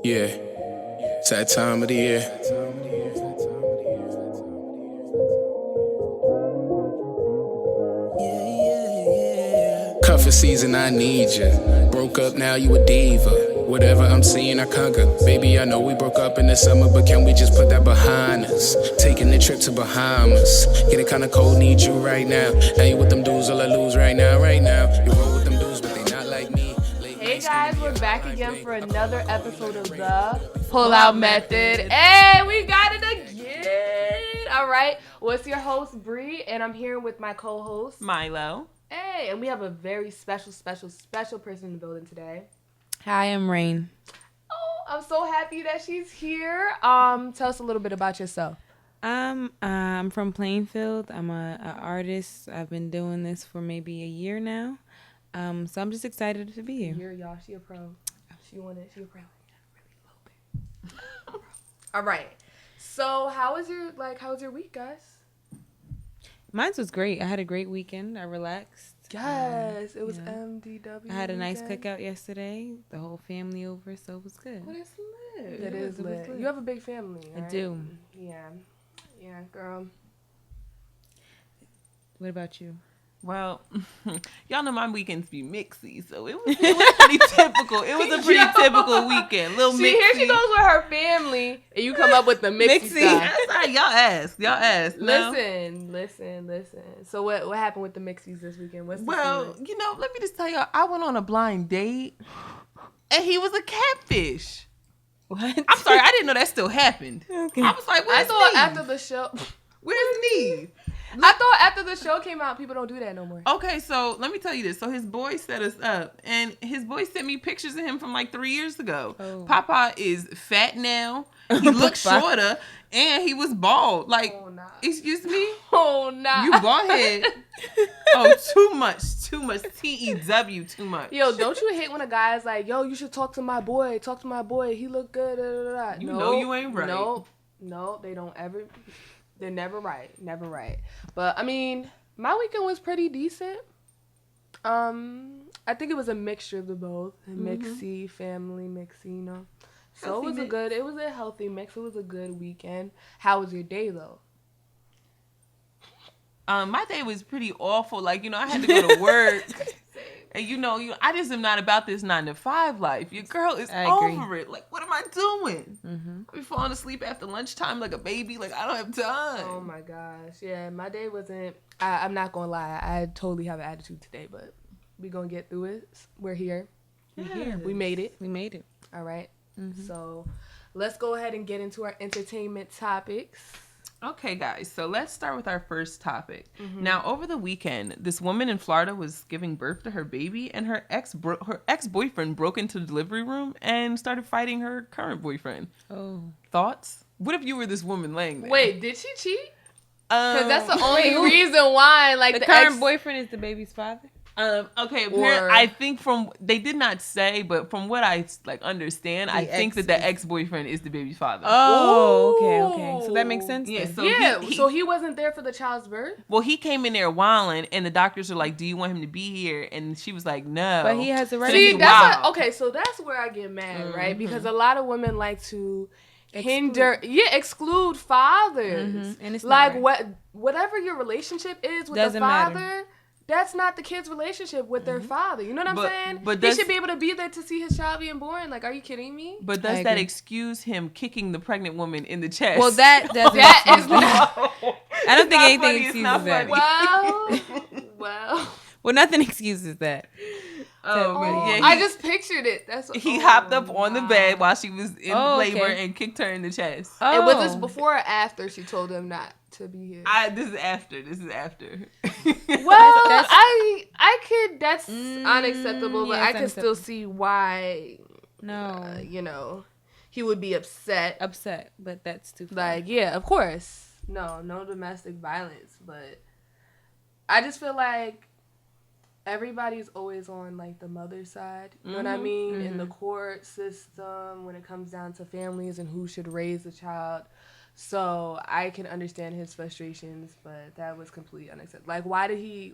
Yeah, it's that time of the year. Cuffing season, I need you. Broke up, now you a diva. Whatever I'm seeing, I conquer. Baby, I know we broke up in the summer, but can we just put that behind us? Taking the trip to Bahamas. Getting kinda cold, need you right now. Now you with them dudes, all I lose right now, right now. You roll with them dudes, but they not like me. Hey guys, we're back again for another episode of the Pull-Out Method. Hey, we got it again. All right, well, it's your host, Bree, and I'm here with my co-host, Milo. Hey, and we have a very special person in the building today. Hi, I'm Rain. Oh, I'm so happy that she's here. Tell us a little bit about yourself. I'm from Plainfield. I'm a artist. I've been doing this for maybe a year now. So I'm just excited to be here. Y'all, she a pro. She a pro. Really a little bit. All right. So how was your week, guys? Mine was great. I had a great weekend. I relaxed. Yes, it was MDW. I had a nice cookout yesterday. The whole family over, so it was good. Oh, that's lit. That is lit. You have a big family, right? I do. Yeah, girl. What about you? Well, y'all know my weekends be mixy, so it was pretty typical. It was a pretty typical weekend. Little mixy. Here she goes with her family, and you come up with the mixy stuff. That's all right. Y'all ask. No? Listen. So what happened with the mixies this weekend? Let me just tell y'all, I went on a blind date, and he was a catfish. What? I'm sorry, I didn't know that still happened. Okay. I was like, I thought after the show. Where's Neve? I thought after the show came out, people don't do that no more. Okay, so let me tell you this. So his boy set us up, and his boy sent me pictures of him from like 3 years ago. Oh. Papa is fat now. He looks shorter, and he was bald. Like, excuse me? Oh, nah. You bald head. Oh, too much. TEW, too much. Yo, don't you hate when a guy's like, yo, you should talk to my boy. He look good. You know you ain't right. No, they don't ever... They're never right. But, I mean, my weekend was pretty decent. I think it was a mixture of the both. Mixy, family mixy, you know. So it was a healthy mix. It was a good weekend. How was your day, though? My day was pretty awful. Like, I had to go to work. And I just am not about this 9-to-5 life. Your girl is over it. Like, what am I doing? I be falling asleep after lunchtime like a baby. Like, I don't have time. Oh my gosh. Yeah, my day wasn't. I'm not gonna lie. I totally have an attitude today, but we gonna get through it. We're here. We made it. All right. So let's go ahead and get into our entertainment topics. Okay, guys, so let's start with our first topic. Now, over the weekend, this woman in Florida was giving birth to her baby, and her ex-boyfriend broke into the delivery room and started fighting her current boyfriend. Oh. Thoughts? What if you were this woman laying there? Wait, did she cheat? Because that's the only reason why, the current boyfriend is the baby's father? Okay, I think they did not say, but from what I understand, I think that the ex-boyfriend is the baby's father. Oh, okay. So that makes sense. Yeah, then. So he wasn't there for the child's birth? Well, he came in there wilding, and the doctors were like, "Do you want him to be here?" And she was like, "No." But he has the right. See, so that's where I get mad, right? Because a lot of women like to exclude fathers. And it's like whatever your relationship is with the father. Matter. That's not the kid's relationship with their father. You know what I'm saying? But he should be able to be there to see his child being born. Like, are you kidding me? But does that excuse him kicking the pregnant woman in the chest? Well, that is not. I don't think anything excuses that. Well, nothing excuses that. I just pictured it. He hopped up on the bed while she was in labor and kicked her in the chest. And was this before or after she told him not to be here? This is after. Well, I could. That's unacceptable, but I could still see why. No, he would be upset. But that's too far. Like, yeah, of course. No domestic violence, but I just feel like everybody's always on like the mother's side, you know what I mean? In the court system, when it comes down to families and who should raise the child. So I can understand his frustrations, but that was completely unacceptable. Like, why did he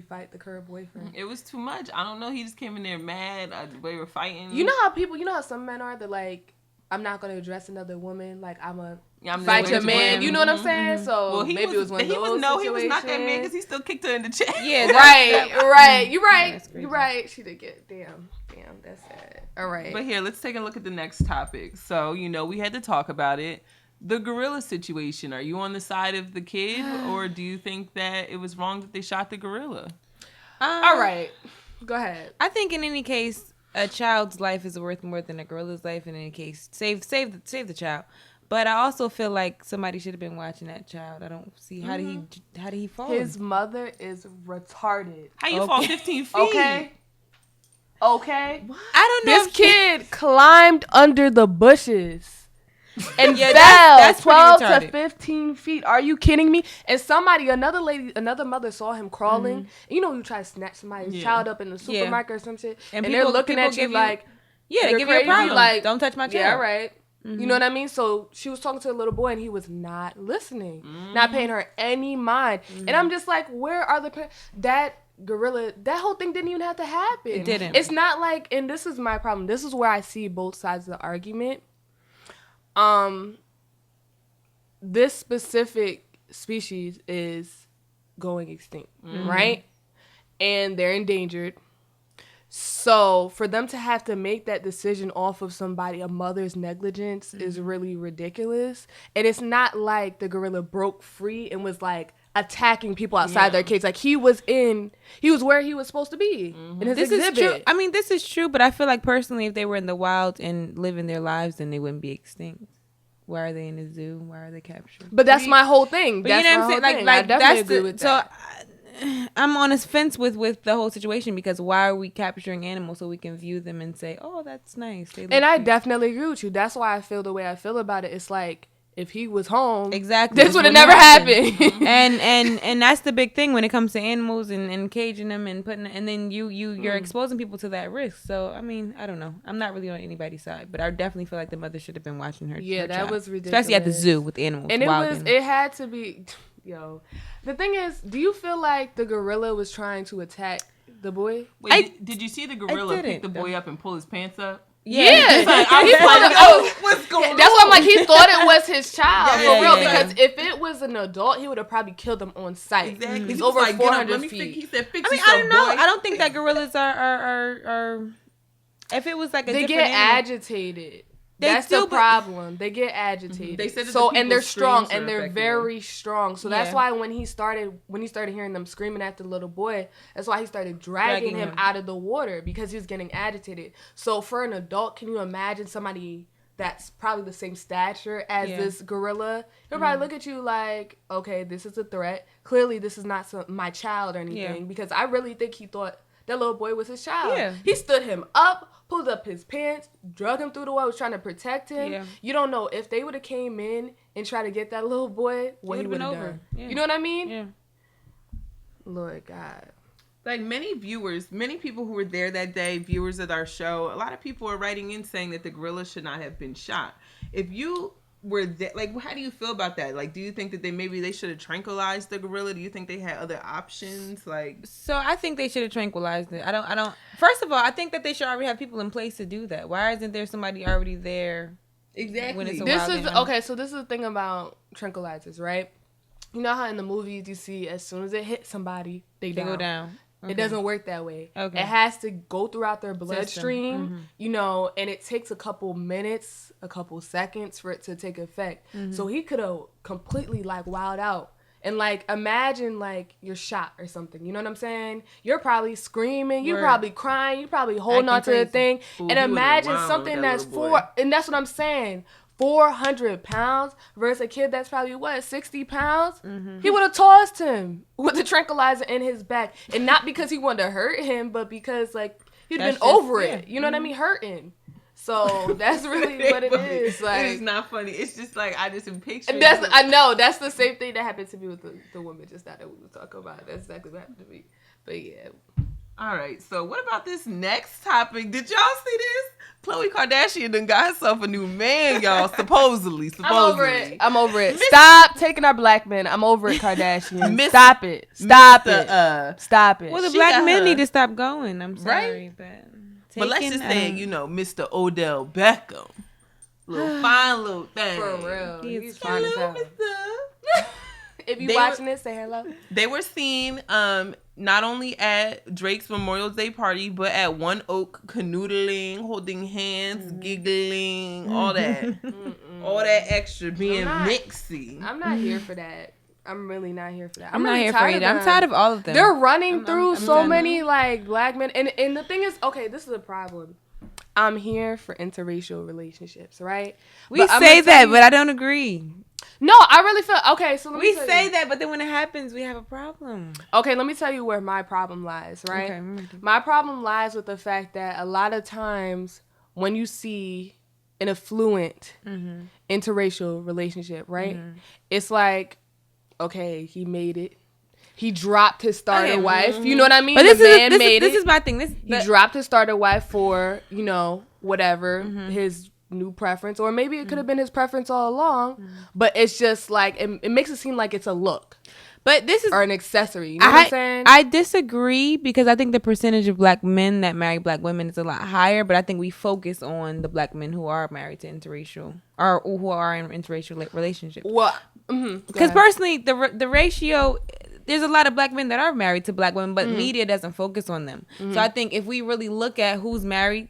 fight the current boyfriend? It was too much. I don't know. He just came in there mad. They were fighting. You know how some men are that like I'm not gonna address another woman like I'm a I'm fight your man. You know what I'm saying? So maybe it was one of those situations. He was not that man because he still kicked her in the chest. Yeah, right. You're right. You're right. She did get damn. That's sad. All right. But here, let's take a look at the next topic. So we had to talk about it. The gorilla situation. Are you on the side of the kid, or do you think that it was wrong that they shot the gorilla? All right. Go ahead. I think in any case, a child's life is worth more than a gorilla's life. In any case, save the child. But I also feel like somebody should have been watching that child. I don't see how did he fall? His mother is retarded. How you fall 15 feet? Okay. What? I don't know. This kid climbed under the bushes and fell that's 12 retarded. to 15 feet. Are you kidding me? And another mother saw him crawling. And you know, you try to snatch somebody's child up in the supermarket or some shit, and they're looking at you like, they give you a problem. Like, don't touch my child. Yeah, right. You know what I mean? So she was talking to the little boy, and he was not listening, not paying her any mind. And I'm just like, where are the parents? That gorilla, that whole thing didn't even have to happen. It didn't. It's not like, and this is my problem. This is where I see both sides of the argument. This specific species is going extinct, right? And they're endangered. So for them to have to make that decision off of a mother's negligence is really ridiculous. And it's not like the gorilla broke free and was like attacking people outside their cage. Like he was where he was supposed to be in his exhibit. Is true. I mean, this is true, but I feel like personally, if they were in the wild and living their lives, then they wouldn't be extinct. Why are they in a zoo? Why are they captured? But that's my whole thing. But that's you know what I'm saying? Like I definitely agree with that. So I'm on a fence with the whole situation because why are we capturing animals so we can view them and say, oh, that's nice. They look and I cute. definitely agree with you. That's why I feel the way I feel about it. It's like, if he was home, exactly, this would have never happened. and that's the big thing when it comes to animals and caging them and then you're exposing people to that risk. So I mean, I don't know. I'm not really on anybody's side, but I definitely feel like the mother should have been watching her. Yeah, her that child. was ridiculous, especially at the zoo with animals. And animals. it had to be. Yo, the thing is, do you feel like the gorilla was trying to attack the boy? Wait, did you see the gorilla pick the boy up and pull his pants up? Yeah. What's going on? That's why I'm like, he thought it was his child, for real. Yeah. Because if it was an adult, he would have probably killed him on sight. Exactly. He's over 400 feet. He said, fix I mean, yourself, I don't know. boy. I don't think that gorillas are. If it was like a they different get animal, agitated. That's the problem. They get agitated. They said that so, the and they're people's strong, screams and are they're affecting very strong. So that's Yeah. why when he started hearing them screaming at the little boy, that's why he started dragging him out of the water, because he was getting agitated. So for an adult, can you imagine somebody that's probably the same stature as this gorilla? He'll probably look at you like, okay, this is a threat. Clearly, this is not my child or anything, because I really think he thought that little boy was his child. Yeah. He stood him up, pulled up his pants, drug him through the water, was trying to protect him. Yeah. You don't know if they would have came in and tried to get that little boy, what he would have done. Yeah. You know what I mean? Yeah. Lord God. Like many people who were there that day, viewers of our show, a lot of people are writing in saying that the gorilla should not have been shot. If you were there, like, how do you feel about that? Like, do you think that they should have tranquilized the gorilla? Do you think they had other options? Like, So I think they should have tranquilized it. I don't. First of all, I think that they should already have people in place to do that. Why isn't there somebody already there? exactly. When it's a This wild is animal. okay. So this is the thing about tranquilizers, right? You know how in the movies you see as soon as it hits somebody, they They go down. It doesn't work that way. Okay. It has to go throughout their bloodstream, you know, and it takes a couple minutes, a couple seconds for it to take effect. So he could have completely like wilded out. And like, imagine like you're shot or something. You know what I'm saying? You're probably screaming. You're Word. probably crying. You're probably holding on to Acting the thing. Ooh, And he would've imagine wowed something with that that's little boy. and that's what I'm saying. 400 pounds versus a kid that's probably 60 pounds. He would have tossed him with the tranquilizer in his back, and not because he wanted to hurt him, but because like he'd That's been just- over it. You know what I mean? Hurting. So that's really what it is. Like, it is not funny. It's just like I just am picturing. I know that's the same thing that happened to me with the woman just now that we were talking about. That's exactly what happened to me. But yeah. All right, so what about this next topic? Did y'all see this? Khloe Kardashian done got herself a new man, y'all. Supposedly. I'm over it. Stop taking our black men. I'm over it, Kardashian. Miss- Stop it. Stop it. Stop it. Well, the She black got men her- need to stop going. I'm sorry, but But let's taken, just say, Mr. Odell Beckham. fine little thing. For real. He's fine as hell. If you watching this, say hello. They were seen not only at Drake's Memorial Day party, but at One Oak, canoodling, holding hands, giggling, all that. All that extra being mixy. I'm not here for that. I'm really not here for that. I'm not really here for it. I'm tired of all of them. They're running through so many like black men, and the thing is, okay, this is a problem. I'm here for interracial relationships, right? We say that, but I don't agree. No, I really feel okay. So we say that, but then when it happens, we have a problem. Okay, let me tell you where my problem lies. Right, okay. My problem lies with the fact that a lot of times when you see an affluent interracial relationship, right, it's like, okay, he made it. He dropped his starter wife. You know what I mean? But this is my thing. He dropped his starter wife for, whatever, his new preference. Or maybe it could have been his preference all along. But it's just like, it makes it seem like it's a look. But this is... Or an accessory. You know what I'm saying? I disagree because I think the percentage of black men that marry black women is a lot higher. But I think we focus on the black men who are married to interracial or who are in interracial relationships. Well, because personally, the ratio... There's a lot of black men that are married to black women, but media doesn't focus on them. So I think if we really look at who's married,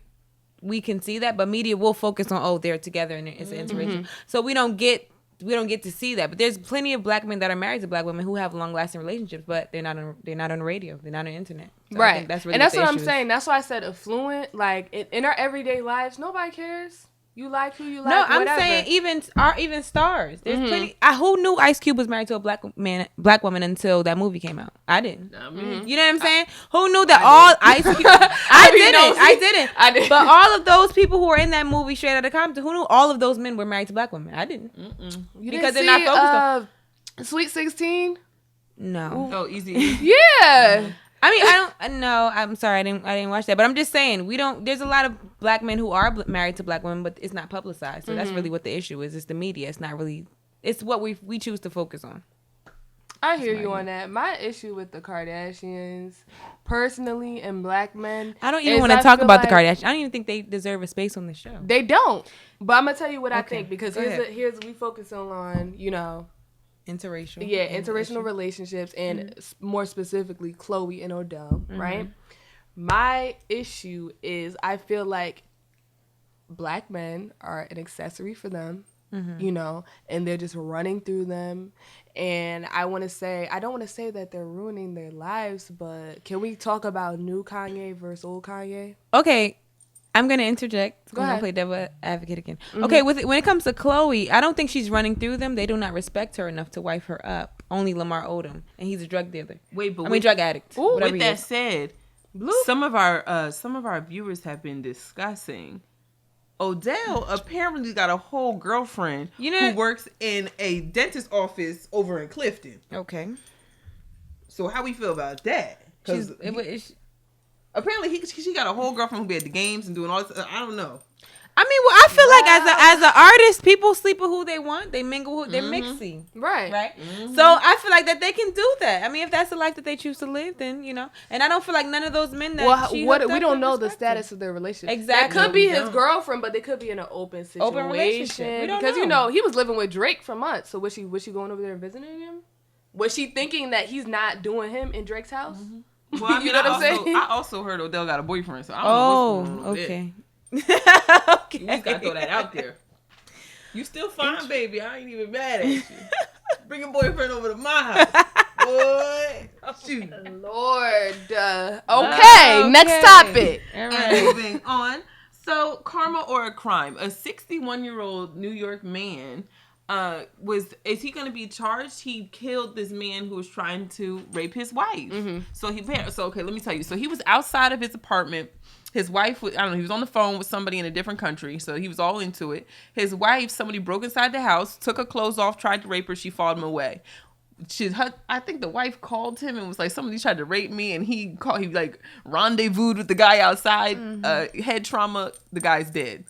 we can see that. But media will focus on, they're together and it's an interracial. So we don't get to see that. But there's plenty of black men that are married to black women who have long lasting relationships, but they're not on the radio, they're not on the internet. So right. I think that's really and that's what I'm saying. That's why I said affluent. Like in our everyday lives, nobody cares. You like who you like. No, I'm whatever. saying even stars. There's plenty. Who knew Ice Cube was married to a black woman until that movie came out? I didn't. You know what I'm saying? Who knew that all Ice Cube? I didn't. But all of those people who were in that movie, Straight Outta Compton, who knew all of those men were married to black women? I didn't. Because they're not focused on Sweet 16. No. Oh, Easy. Yeah. I mean, I don't know. I'm sorry, I didn't watch that. But I'm just saying, there's a lot of black men who are married to black women, but it's not publicized. So that's really what the issue is. It's the media. It's not really. It's what we choose to focus on. I hear you on that. My issue with the Kardashians, personally, and black men. I don't even want to talk about the Kardashians. I don't even think they deserve a space on the show. They don't. But I'm gonna tell you what I think, because here's we focus on interracial. Yeah, interracial relationships, and more specifically, Chloe and Odell, right? My issue is I feel like black men are an accessory for them, and they're just running through them. And I don't want to say that they're ruining their lives, but can we talk about new Kanye versus old Kanye? Okay. I'm going to interject. Go I'm ahead. going to play devil advocate again. Okay, when it comes to Chloe, I don't think she's running through them. They do not respect her enough to wife her up. Only Lamar Odom, and he's a drug dealer. Drug addict. With that said, some of our viewers have been discussing Odell apparently got a whole girlfriend who works in a dentist office over in Clifton. Okay. So how we feel about that? Because apparently she got a whole girlfriend who be at the games and doing all this. I don't know. I mean, I feel like as an artist, people sleep with who they want. They mingle. They're mixy. Right. So I feel like that they can do that. I mean, if that's the life that they choose to live, then And I don't feel like none of those men that we don't know the status of their relationship. Exactly. That could be his girlfriend, but they could be in an open situation. Open relationship. We don't because know. He was living with Drake for months. So was she going over there and visiting him? Was she thinking that he's not doing him in Drake's house? Well, I mean, you know what I'm saying? I also heard Odell got a boyfriend, so I don't know what's going on over okay. Okay. You just gotta throw that out there. You still fine, baby. I ain't even mad at you. Bring your boyfriend over to my house. Boy. Shoot. Lord. Okay, next topic. All And right. moving on. So, karma or a crime? A 61-year-old New York man is he going to be charged? He killed this man who was trying to rape his wife. So okay, let me tell you. So he was outside of his apartment. His wife, he was on the phone with somebody in a different country, so he was all into it. His wife, somebody broke inside the house, took her clothes off, tried to rape her. She fought him away. I think the wife called him and was like, somebody tried to rape me, and he rendezvoused with the guy outside. Head trauma, the guy's dead.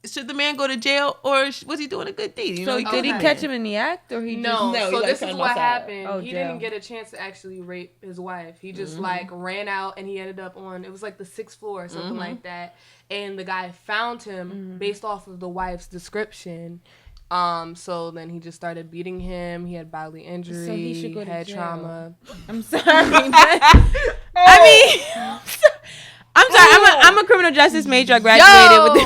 should the man go to jail or was he doing a good deed? You know, did he catch him in the act or he no? just... So this is what happened. Oh, he jail. didn't get a chance to actually rape his wife. He just like ran out and he ended up on, it was like the 6th floor or something like that. And the guy found him based off of the wife's description. So then he just started beating him. He had bodily injury. So he should go to jail. Trauma. I'm sorry. I mean, I'm sorry. I'm a criminal justice major. I graduated with this.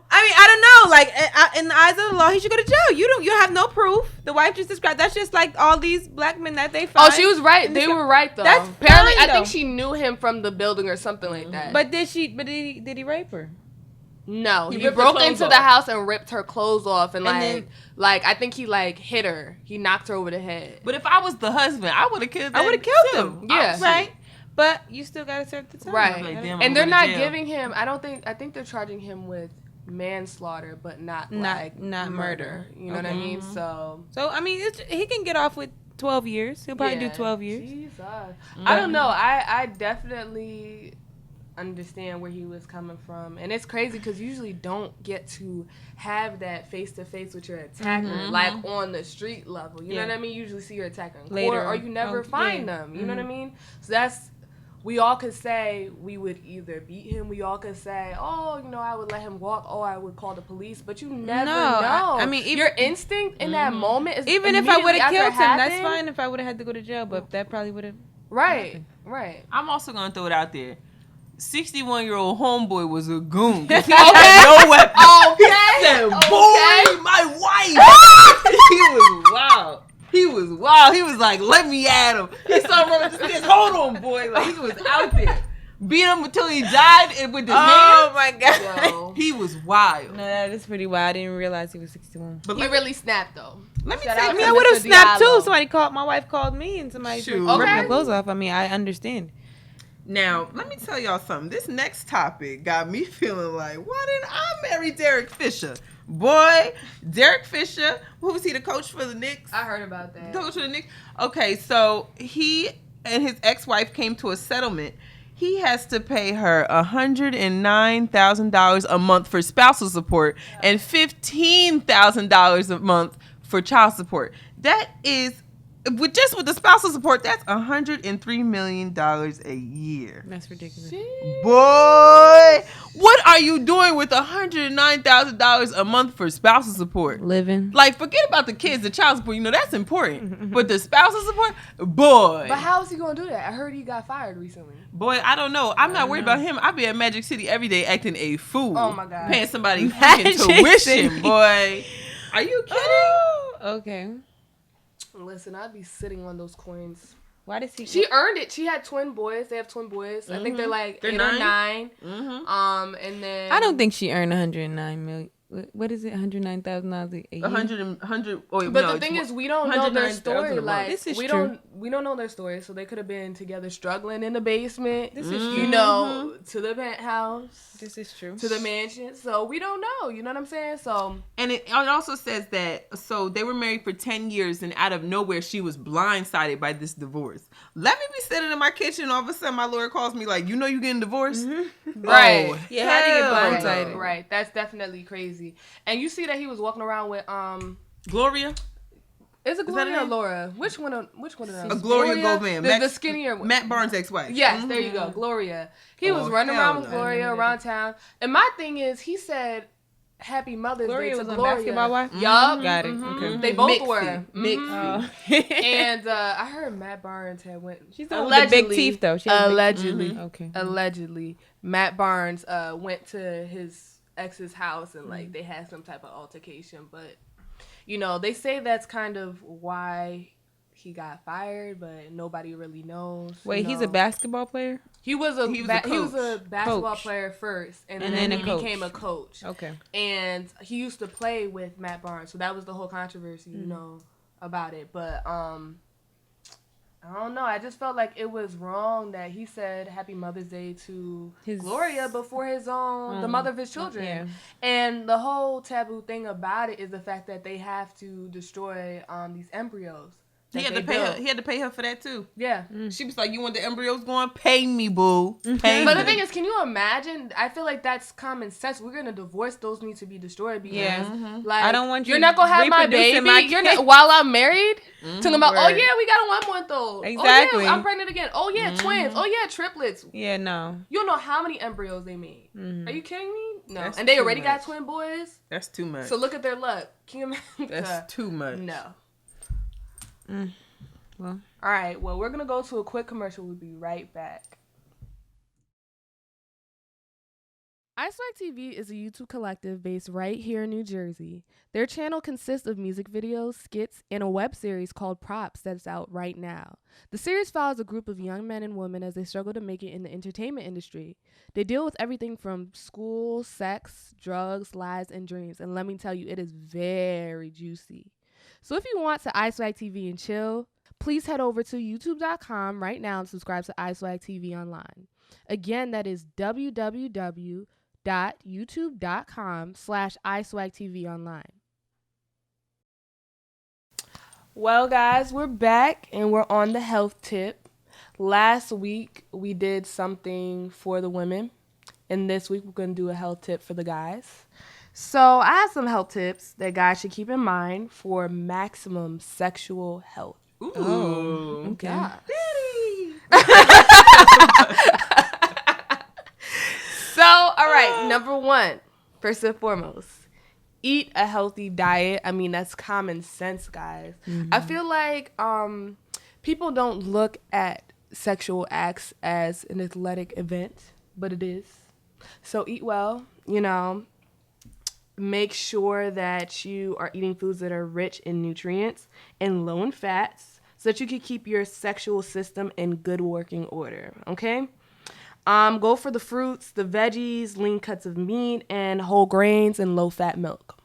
I mean, I don't know. Like in the eyes of the law, he should go to jail. You have no proof. The wife just described. That's just like all these black men that they find. Oh, she was right. They were right though. That's apparently fine, I think she knew him from the building or something like that. But did he rape her? No, he broke into the house and ripped her clothes off and like I think he like hit her. He knocked her over the head. But if I was the husband, I would have killed him. I would have killed him. Yeah. Right. But you still gotta serve the time. Right. Like, damn, and they're not giving him, I think they're charging him with manslaughter, but not murder. You know what I mean? So I mean, he can get off with 12 years. He'll probably do 12 years. Jesus. I don't know. I definitely understand where he was coming from, and it's crazy because you usually don't get to have that face to face with your attacker like on the street level. You know what I mean? You usually see your attacker in court, or you never find them. You know what I mean? So we all could say we would either beat him. We all could say, oh, I would let him walk. Oh, I would call the police. But you never know. I mean, your instinct in that moment is even if I would have killed him, that's fine. If I would have had to go to jail, but that probably would have. Right. I'm also gonna throw it out there. 61-year-old homeboy was a goon. He had no weapon. He said, boy, my wife. He was wild. He was like, let me at him. He started running the stairs. Hold on, boy. Like, he was out there. Beat him until he died with his hands. Oh, my God. Yo. He was wild. No, that is pretty wild. I didn't realize he was 61. But he really snapped, though. Let me Shout say, out I mean, to I would have Mr. snapped, Diallo. too. My wife called me, and somebody ripped my clothes off. I mean, I understand. Now, let me tell y'all something. This next topic got me feeling like, why didn't I marry Derek Fisher? Boy, Derek Fisher, who was he, the coach for the Knicks? I heard about that. Coach for the Knicks? Okay, so he and his ex-wife came to a settlement. He has to pay her $109,000 a month for spousal support and $15,000 a month for child support. That is... with the spousal support, that's $103 million a year. That's ridiculous. Boy, what are you doing with $109,000 a month for spousal support? Living. Like, forget about the kids, the child support. That's important. But the spousal support, boy. But how is he gonna do that? I heard he got fired recently. Boy, I don't know. I'm not worried about him. I be at Magic City every day acting a fool. Oh my God. Paying somebody freaking tuition, boy. Are you kidding? Oh, okay. Listen, I'd be sitting on those coins. Why does he? She earned it. She had twin boys. They have twin boys. I think they're like 8 or 9. And then I don't think she earned 109 million. What is it? $109,000 a year. 100. Oh, but the thing is, we don't know their story. Like, this is we true. don't know their story. So they could have been together, struggling in the basement. This is true. You know, to the penthouse. This is true. To the mansion. So we don't know. You know what I'm saying? So and it also says that they were married for 10 years, and out of nowhere she was blindsided by this divorce. Let me be sitting in my kitchen, all of a sudden my lawyer calls me like, you getting divorced? right. Oh, Yeah, how do you get blindsided? Right. That's definitely crazy. And you see that he was walking around with Gloria? Is it Gloria or Laura? Which one of them? Gloria Goldman. The skinnier one. Matt Barnes' ex-wife. Yes, there you go. Gloria. He was running around with Gloria around town. And my thing is, he said Happy Mother's Day to was Gloria. A basketball wife? Yup. Got it. Okay. They both Mixed were. Mixed. And I heard Matt Barnes had went. She's the one with the big teeth, though. She has allegedly. Okay. Allegedly. Matt Barnes went to his ex's house and like they had some type of altercation, but they say that's kind of why he got fired, but nobody really knows. Wait, he's a basketball player? He was a basketball player first, and then he became a coach. Okay. And he used to play with Matt Barnes, so that was the whole controversy, about it. But I don't know. I just felt like it was wrong that he said Happy Mother's Day to Gloria before the mother of his children. Yeah. And the whole taboo thing about it is the fact that they have to destroy these embryos He had to pay her for that too. Yeah. She was like, "You want the embryos going? Pay me, boo. Pay But me." the thing is, can you imagine? I feel like that's common sense. We're gonna divorce; those need to be destroyed because, like, I don't want you you're not gonna have my reproducing baby. my you're kid. not while I'm married. Talking about, oh Word. yeah, we got a 1 month old. Exactly. Oh yeah, I'm pregnant again. Oh yeah, twins. Oh yeah, triplets. Yeah, no. You don't know how many embryos they made. Are you kidding me? No. That's And they too already got much. twin boys. That's too much. So look at their luck. Can you imagine? That's too much. No. Well, All right. Well, we're gonna go to a quick commercial. We'll be right back. iSwag TV is a YouTube collective based right here in New Jersey. Their channel consists of music videos, skits, and a web series called Props that's out right now. The series follows a group of young men and women as they struggle to make it in the entertainment industry. They deal with everything from school, sex, drugs, lies, and dreams. And let me tell you, it is very juicy. So if you want to iSwag TV and chill, please head over to youtube.com right now and subscribe to iSwag TV online. Again, that is www.youtube.com/iSwagTV online. Well, guys, we're back and we're on the health tip. Last week, we did something for the women. And this week, we're going to do a health tip for the guys. So I have some health tips that guys should keep in mind for maximum sexual health. Ooh. okay. Yeah. So, all right, number one, first and foremost, eat a healthy diet. I mean, that's common sense, guys. I feel like people don't look at sexual acts as an athletic event, but it is. So eat well, make sure that you are eating foods that are rich in nutrients and low in fats so that you can keep your sexual system in good working order, okay? Go for the fruits, the veggies, lean cuts of meat, and whole grains and low-fat milk.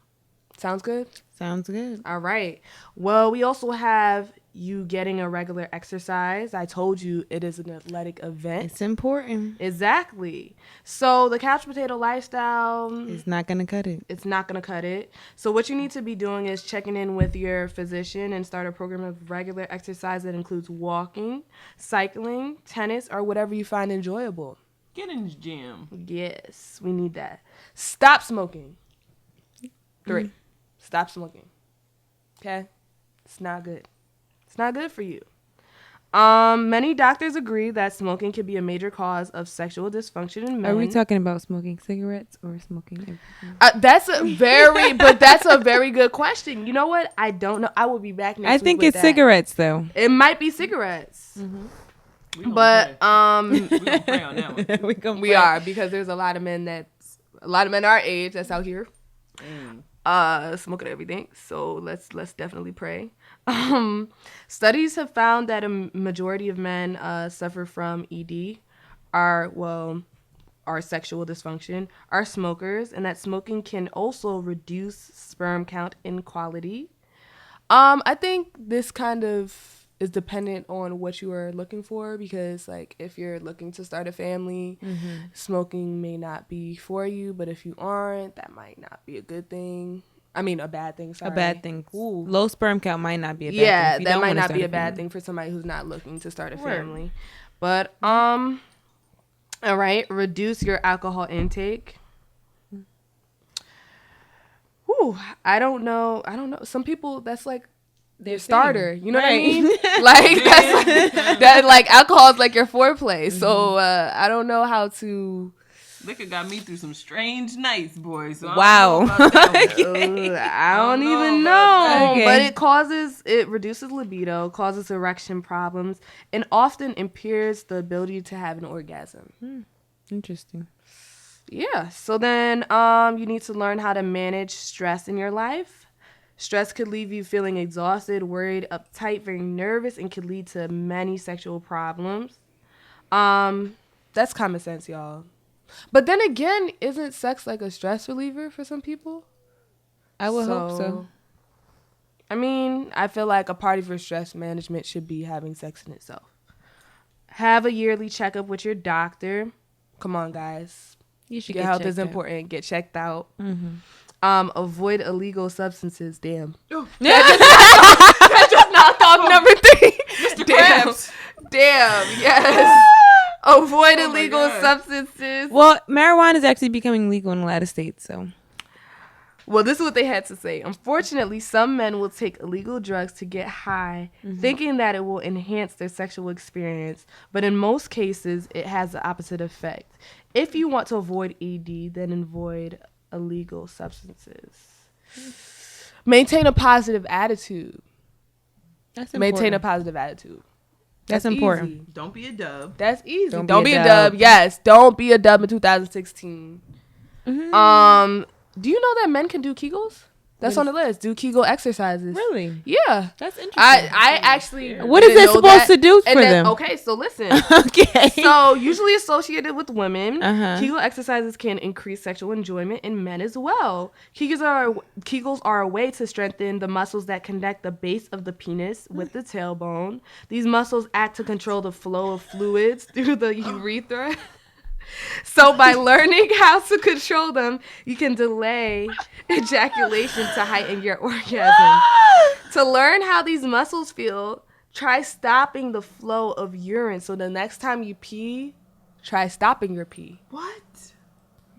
Sounds good? Sounds good. All right. Well, we also have you getting a regular exercise. I told you it is an athletic event. It's important. Exactly. So the couch potato lifestyle, It's not going to cut it. it's not going to cut it. So what you need to be doing is checking in with your physician and start a program of regular exercise that includes walking, cycling, tennis, or whatever you find enjoyable. Get in the gym. Yes, we need that. Stop smoking. 3, stop smoking. Okay? It's not good. It's not good for you. Many doctors agree that smoking can be a major cause of sexual dysfunction in men. Are we talking about smoking cigarettes or smoking everything? That's a very good question. You know what? I don't know. I will be back next week. I think with it's that. cigarettes, though. It might be cigarettes. We gonna But pray. We gonna pray on that one. we are, because there's a lot of men our age that's out here smoking everything. So let's definitely pray. Studies have found that a majority of men suffer from ED, are sexual dysfunction, are smokers, and that smoking can also reduce sperm count and quality. I think this kind of is dependent on what you are looking for, because like if you're looking to start a family, smoking may not be for you, but if you aren't, that might not be a good thing. I mean, a bad thing. Sorry. A bad thing. Ooh. Low sperm count might not be a bad Yeah, thing. If you that don't might wanna not start be a bad family. thing for somebody who's not looking to start a Word. family. But all right, reduce your alcohol intake. Whew, I don't know. Some people, that's like their starter. You know what I mean? Like that's like alcohol is like your foreplay. So I don't know how to. Liquor got me through some strange nights, boy. So Wow. I don't know about that one. I don't know even about know. that. Okay. But it reduces libido, causes erection problems, and often impairs the ability to have an orgasm. Interesting. Yeah. So then you need to learn how to manage stress in your life. Stress could leave you feeling exhausted, worried, uptight, very nervous, and could lead to many sexual problems. That's common sense, y'all. But then again, isn't sex like a stress reliever for some people? I would hope so. I mean, I feel like a part of your stress management should be having sex in itself. Have a yearly checkup with your doctor. Come on, guys. You should Your get health is checked out. important. Get checked out. Avoid illegal substances. Damn. That's just not thought number 3. Mr. Damn. Krabs. Damn. Yes. Avoid illegal God. substances. Well, marijuana is actually becoming legal in a lot of states, so. Well, this is what they had to say. Unfortunately, some men will take illegal drugs to get high, thinking that it will enhance their sexual experience. But in most cases, it has the opposite effect. If you want to avoid ED, then avoid illegal substances. Maintain a positive attitude. That's important. Maintain a positive attitude. That's important. Easy. Don't be a dub. That's easy. Don't Don't be be a a dub. dub. Yes. Don't be a dub in 2016. Mm-hmm. Do you know that men can do Kegels? That's on the list. Do Kegel exercises. Really? Yeah. That's interesting. I actually. What is didn't it know supposed that. to do for And then, them? Okay, so listen. Okay. So usually associated with women, Uh-huh. Kegel exercises can increase sexual enjoyment in men as well. Kegels are a way to strengthen the muscles that connect the base of the penis with the tailbone. These muscles act to control the flow of fluids through the urethra. So by learning how to control them, you can delay ejaculation to heighten your orgasm. To learn how these muscles feel, try stopping the flow of urine. So the next time you pee, try stopping your pee. What?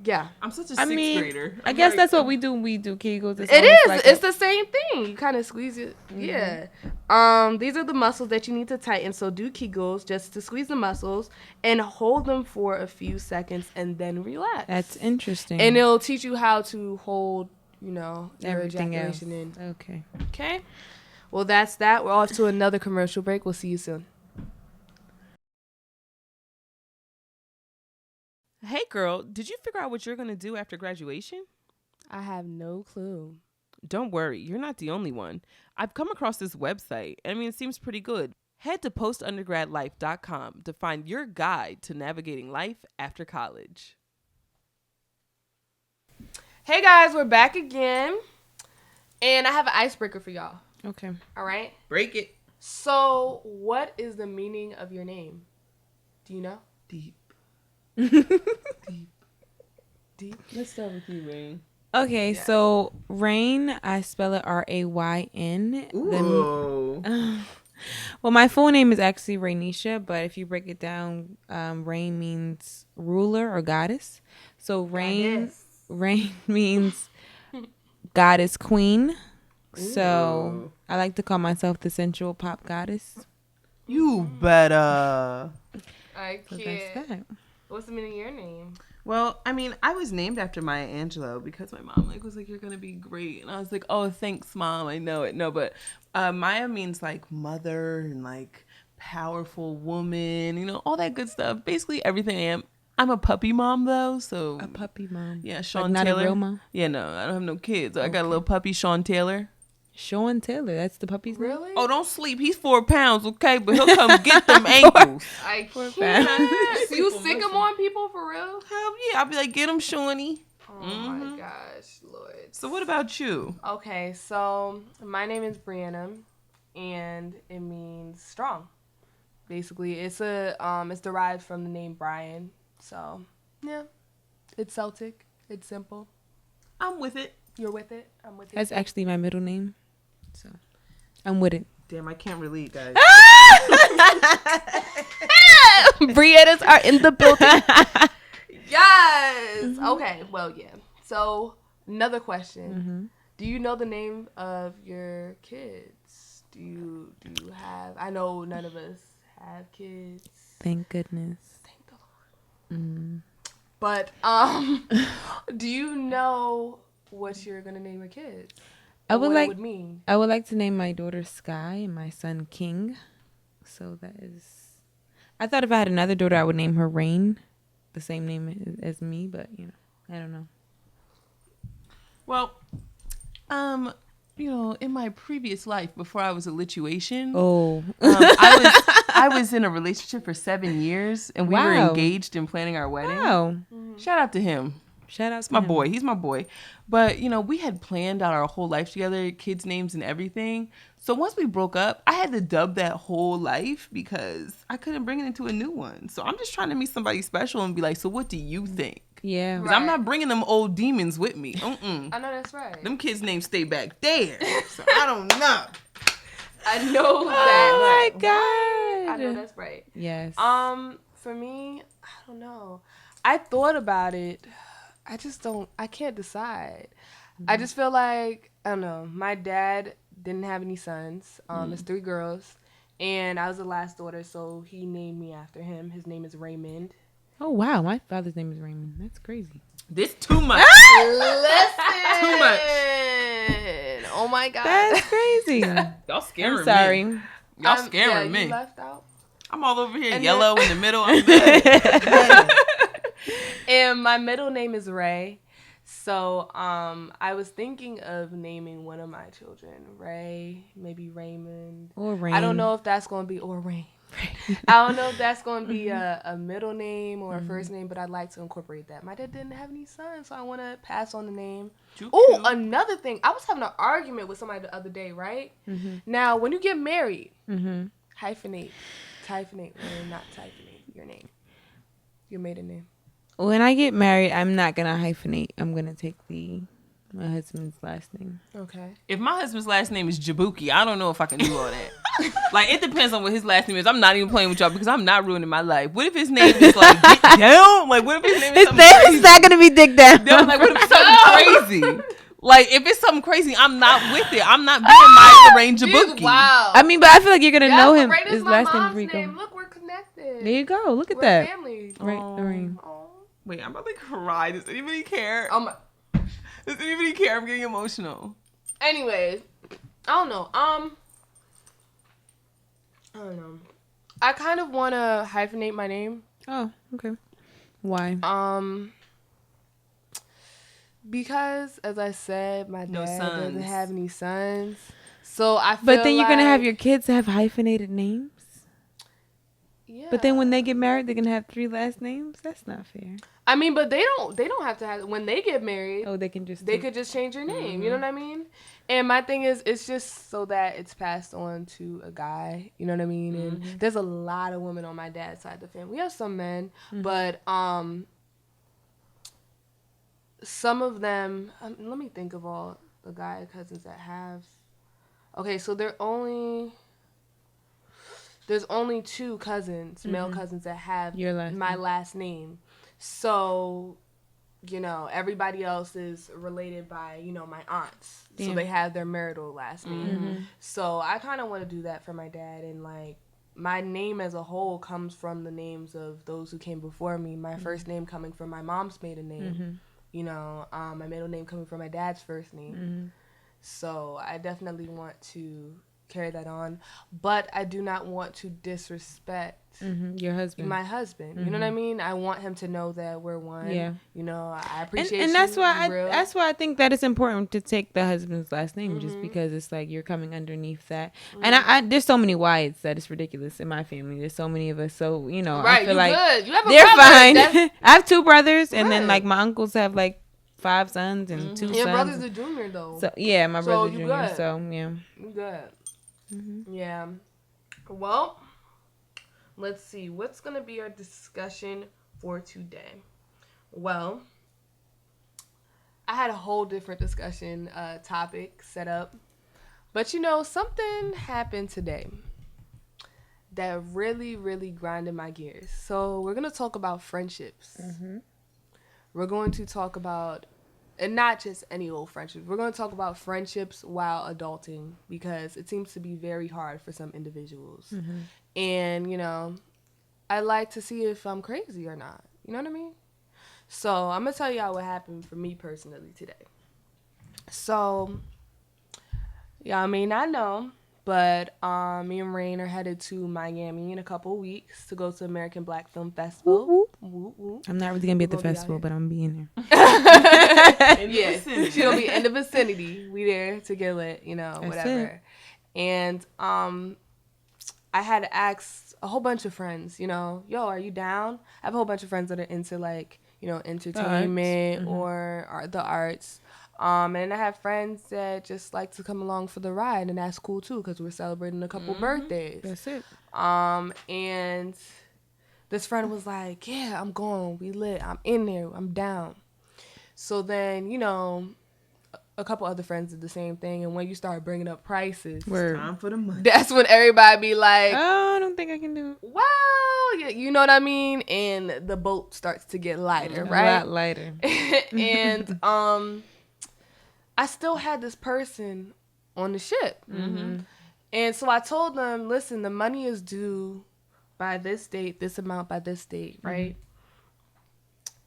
Yeah. I'm such a I sixth mean, grader. I I'm guess like, that's what we do when we do Kegels. It is. It's the same thing. You kind of squeeze it. Yeah. These are the muscles that you need to tighten. So do Kegels just to squeeze the muscles and hold them for a few seconds and then relax. That's interesting. And it'll teach you how to hold, your everything else. ejaculation in. Okay. Okay. Well, that's that. We're off to another commercial break. We'll see you soon. Hey girl, did you figure out what you're going to do after graduation? I have no clue. Don't worry, you're not the only one. I've come across this website. I mean, it seems pretty good. Head to postundergradlife.com to find your guide to navigating life after college. Hey guys, we're back again. And I have an icebreaker for y'all. Okay. All right? break it. So, what is the meaning of your name? Do you know? Deep. Deep. Let's start with you, Rain. Okay, so Rain, I spell it Rayn. Ooh. Well, my full name is actually Rainisha, but if you break it down, Rain means ruler or goddess. So Rain means goddess queen. So I like to call myself the sensual pop goddess. You better. I So can't. that's that. What's the meaning of your name? Well, I mean, I was named after Maya Angelou because my mom was like, "You're gonna be great," and I was like, "Oh, thanks, Mom. I know it." No, but Maya means like mother and like powerful woman, all that good stuff. Basically, everything I am. I'm a puppy mom though, so A puppy mom. yeah, Sean not Taylor. a real mom? Yeah, no, I don't have no kids. So I got a little puppy, Sean Taylor. Sean Taylor. That's the puppy's name? Really? Oh, don't sleep. He's 4 pounds, okay? But he'll come get them ankles. I fam. can't. So you sick him on people for real? Hell yeah, I'll be like, get him, Shawnee. Oh my gosh, Lord. So what about you? Okay, so my name is Brianna, and it means strong. Basically, it's derived from the name Brian. So yeah, it's Celtic. It's simple. I'm with it. You're with it. I'm with it. That's actually my middle name. So I'm with it. Damn, I can't relate, guys. Briannas are in the building. Yes. Okay. Well, yeah. So another question: Do you know the name of your kids? Do you have? I know none of us have kids. Thank goodness. Thank the Lord. But do you know what you're gonna name your kids? I would what like. it would mean. I would like to name my daughter Sky and my son King. So that is. I thought if I had another daughter, I would name her Rain, the same name as me. But I don't know. Well, in my previous life, before I was a lituation, Oh. I was in a relationship for 7 years, and we were Wow. engaged and planning our wedding. Wow. Shout out to him. Shout out It's to my him. boy. He's my boy. But, we had planned out our whole life together, kids' names and everything. So once we broke up, I had to dub that whole life because I couldn't bring it into a new one. So I'm just trying to meet somebody special and be like, so what do you think? Yeah. Because I'm not bringing them old demons with me. I know that's right. Them kids' names stay back there. So I don't know. I know Oh that. my God. I know that's right. Yes. For me, I don't know. I thought about it. I can't decide. I just feel like, I don't know, my dad didn't have any sons. It's 3 girls. And I was the last daughter, so he named me after him. His name is Raymond. Oh, wow. My father's name is Raymond. That's crazy. This too much. Listen. Too much. Oh my God. That's crazy. Y'all scaring I'm sorry. me. Y'all scaring You me. left out. I'm all over here, And yellow in the middle. I'm bad. And my middle name is Ray. So I was thinking of naming one of my children Ray, maybe Raymond. Or Rain. I don't know if that's going to be, or Rain. I don't know if that's going to be a middle name or a first name, but I'd like to incorporate that. My dad didn't have any sons, so I want to pass on the name. Oh, another thing. I was having an argument with somebody the other day, right? Mm-hmm. Now, when you get married, hyphenate, or not hyphenate your name, your maiden name. When I get married, I'm not going to hyphenate. I'm going to take my husband's last name. Okay. If my husband's last name is Jabuki, I don't know if I can do all that. Like, it depends on what his last name is. I'm not even playing with y'all because I'm not ruining my life. What if his name is like Dick Down? Like, what if his name is something crazy? Is not going to be Dick Down. Then I'm like, what if it's something crazy? Like, if it's something crazy, I'm not with it. I'm not being my Lorraine Jabuki. Wow. I mean, but I feel like you're going to know him. Lorraine is His my last name mom's is Rico. name. Look, we're connected. There you go. Look at We're that. family. Right, Lorraine. Oh. Wait, I'm about to cry. Does anybody care? My. Does anybody care? I'm getting emotional. Anyways, I don't know. I don't know. I kind of want to hyphenate my name. Oh, okay. Why? Because as I said, my No dad sons. doesn't have any sons. So I feel But then you're going to have like- your kids have hyphenated names? Yeah. But then when they get married, they're going to have 3 last names? That's not fair. I mean, but they don't have to have, when they get married, Oh, they can just they could just change their name. You know what I mean? And my thing is, it's just so that it's passed on to a guy. You know what I mean? And there's a lot of women on my dad's side of the family. We have some men, but some of them. Let me think of all the guy cousins that have. Okay, so there's only 2 cousins, male cousins that have Your last my name. last name. So, everybody else is related by, my aunts. So Damn. they have their marital last name. So I kind of want to do that for my dad. And, like, my name as a whole comes from the names of those who came before me. My first name coming from my mom's maiden name. My middle name coming from my dad's first name. So I definitely want to carry that on. But I do not want to disrespect your husband. my husband. You know what I mean? I want him to know that we're one. Yeah. I appreciate and you. that's why real. that's why I think that it's important to take the husband's last name, just because it's like you're coming underneath that. And I there's so many Wyatts that it's ridiculous in my family. There's so many of us, so Right, I feel like good. You have a they're brother. fine. That's- I have 2 brothers, and then Right. like my uncles have like 5 sons and 2 Your sons. brother's a junior though. So yeah, my So brother's you junior. good. So yeah. You good. Yeah. Well, let's see. What's going to be our discussion for today? Well, I had a whole different discussion topic set up. But something happened today that really, really grinded my gears. So we're going to talk about friendships. We're going to talk about, and not just any old friendships, we're going to talk about friendships while adulting, because it seems to be very hard for some individuals. And, I like to see if I'm crazy or not. You know what I mean? So I'm going to tell y'all what happened for me personally today. So, y'all may not know, but me and Rain are headed to Miami in a couple of weeks to go to American Black Film Festival. Whoop, Whoop, whoop. I'm not really gonna be at the We're gonna be out festival, here. but I'm gonna be in there. Yes, she'll be in the vicinity. We there to get lit, That's whatever. And I had to ask a whole bunch of friends, yo, are you down? I have a whole bunch of friends that are into like, entertainment or the arts. And I have friends that just like to come along for the ride, and that's cool too, because we're celebrating a couple birthdays. That's it. And this friend was like, yeah, I'm going. We lit. I'm in there. I'm down. So then, you know, a couple other friends did the same thing. And when you start bringing up prices, Time for the money. that's when everybody be like, Oh, I don't think I can do it. well, you know what I mean? And the boat starts to get lighter, right? A lot lighter. And I still had this person on the ship. Mm-hmm. And so I told them, listen, the money is due by this date, this amount by this date, right?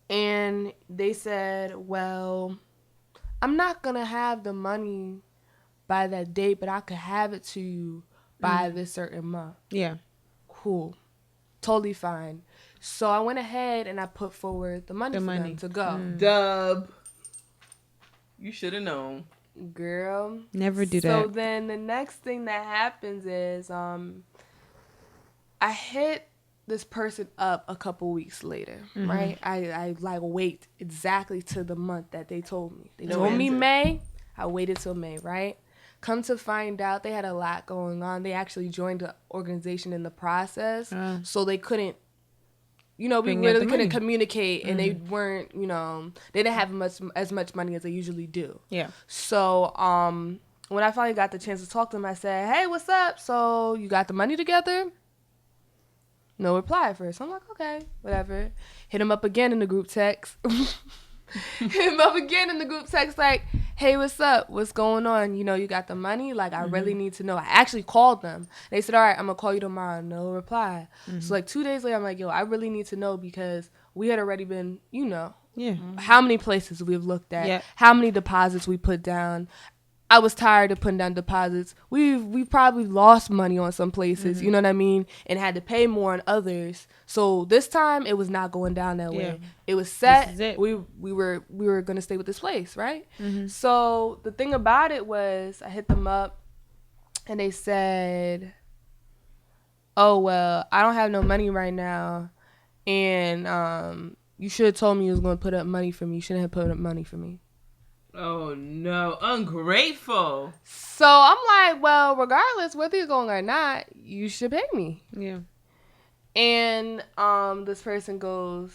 And they said, well, I'm not going to have the money by that date, but I could have it to you by this certain month. Yeah. Cool. Totally fine. So I went ahead and I put forward the money for them to go. Dub. You should have known. Girl. Never do that. So then the next thing that happens is I hit this person up a couple weeks later, right? I like wait exactly to the month that they told me. They told me May. I waited till May, right? Come to find out, they had a lot going on. They actually joined the organization in the process, so they couldn't, you know, we really couldn't communicate, and they weren't, you know, they didn't have as much money as they usually do. Yeah. So when I finally got the chance to talk to them, I said, hey, what's up? So you got the money together? No reply at first. I'm like, okay, whatever. Hit him up again in the group text. Hit him up again in the group text like, hey, what's up? What's going on? You know, you got the money? Like, I really need to know. I actually called them. They said, all right, I'm going to call you tomorrow. No reply. So, like, 2 days later, I'm like, yo, I really need to know because we had already been, you know, how many places we've looked at, how many deposits we put down. I was tired of putting down deposits. We probably lost money on some places, you know what I mean, and had to pay more on others. So this time it was not going down that way. It was set. We were gonna stay with this place, right? So the thing about it was, I hit them up, and they said, "Oh well, I don't have no money right now, and you should have told me you was gonna put up money for me. You shouldn't have put up money for me." Oh no, ungrateful. So I'm like, well, regardless whether you're going or not, you should pay me. Yeah. And this person goes,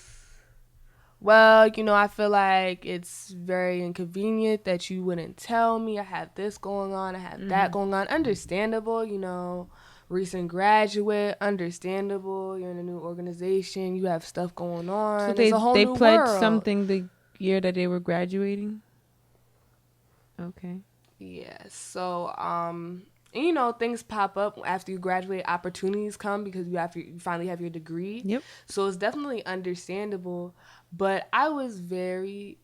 well, you know, I feel like it's very inconvenient that you wouldn't tell me. I have this going on, I have that going on. Understandable, you know, recent graduate, understandable. You're in a new organization, you have stuff going on. So they new pledged world. something the year that they were graduating. Okay. Yeah. So, you know, things pop up after you graduate. Opportunities come because you finally have your degree. Yep. So it's definitely understandable. But I was very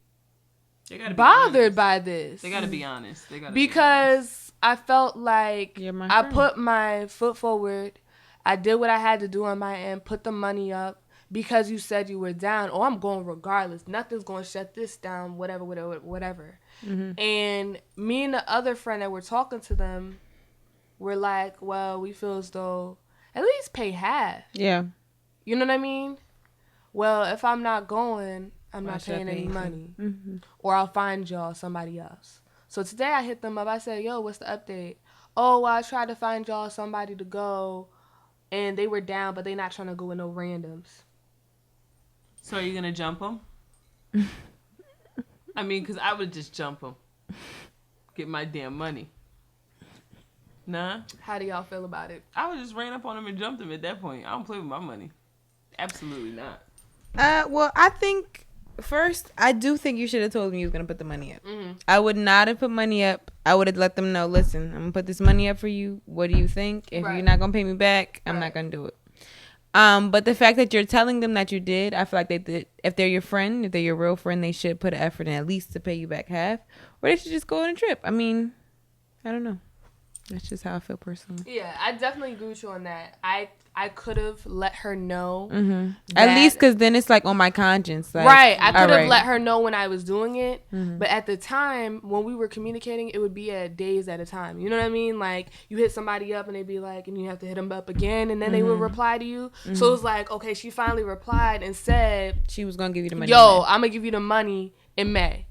bothered by this. They gotta be honest. Because I felt like You're my I friend. put my foot forward. I did what I had to do on my end. Put the money up. Because you said you were down, oh, I'm going regardless. Nothing's going to shut this down, whatever. And me and the other friend that were talking to them were like, well, we feel as though at least pay half. Yeah. You know what I mean? Well, if I'm not going, I'm not should I paying any pay? money. Or I'll find y'all somebody else. So today I hit them up. I said, yo, what's the update? Oh, well, I tried to find y'all somebody to go, and they were down, but they not trying to go with no randoms. So are you gonna jump them? I mean, because I would just jump them. Get my damn money. Nah. How do y'all feel about it? I would just ran up on them and jumped them at that point. I don't play with my money. Absolutely not. Well, I think first, I do think you should have told me you was gonna put the money up. I would not have put money up. I would have let them know. Listen, I'm gonna put this money up for you. What do you think? If you're not gonna pay me back, I'm not gonna do it. But the fact that you're telling them that you did, I feel like they did. If they're your friend, if they're your real friend, they should put an effort in at least to pay you back half, or they should just go on a trip. I mean, I don't know. That's just how I feel personally. Yeah, I definitely agree with you on that. I could have let her know. At least because then it's like on my conscience. Like, right. I could have right. let her know when I was doing it. But at the time, when we were communicating, it would be at days at a time. You know what I mean? Like, you hit somebody up and they'd be like, and you have to hit them up again. And then they would reply to you. So it was like, okay, she finally replied and said, she was going to give you the money. yo, I'm going to give you the money in May.